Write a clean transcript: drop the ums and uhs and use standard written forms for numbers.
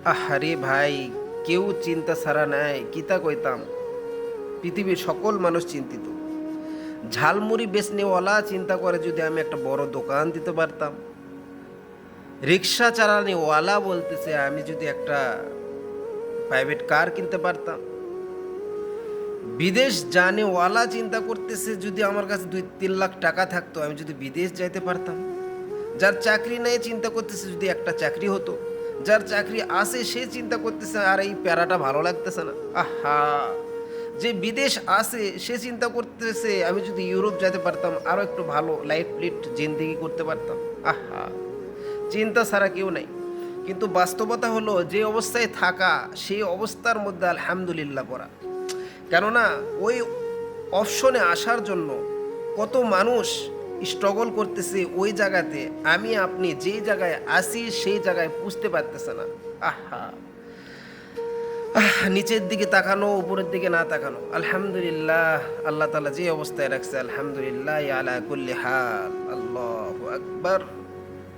আহারে ভাই, কেউ চিন্তা ছাড়া নাই কিতা কইতাম। পৃথিবীর সকল মানুষ চিন্তিত। ঝালমুড়ি বেচনেওয়ালা চিন্তা করে যদি আমি একটা বড় দোকান দিতে পারতাম। রিক্সা চালানিওয়ালা বলতেছে আমি যদি একটা প্রাইভেট কার কিনতে পারতাম। বিদেশ জানেওয়ালা চিন্তা করতেছে যদি আমার কাছে 2-3 লাখ টাকা থাকতো আমি যদি বিদেশ যাইতে পারতাম। যার চাকরি নেই চিন্তা করতেছে যদি একটা চাকরি হতো। যার চাকরি আছে সে চিন্তা করতেছে আর এই প্যারাটা ভালো লাগতেছে না। আহা, যে বিদেশ আছে সে চিন্তা করতেছে আমি যদি ইউরোপ যেতে পারতাম আরও একটু ভালো লাইফ লিড জিন্দেগি করতে পারতাম। আহা, চিন্তা ছাড়া কেউ নাই। কিন্তু বাস্তবতা হলো যে অবস্থায় থাকা সেই অবস্থার মধ্যে আলহামদুলিল্লাহ করা। কেননা ওই অপশনে আসার জন্য কত মানুষ স্ট্রাগল করতেছে ওই জায়গাতে, আমি আপনি যেই জায়গায় আসি সেই জায়গায় পুষতে পারতেছে না। আহা, নিচের দিকে তাকানো উপরের দিকে না তাকানো। আলহামদুলিল্লাহ, আল্লাহ তাআলা যে অবস্থায় রাখছে আলহামদুলিল্লাহ আলা কুল্লি হাল। আল্লাহু আকবার।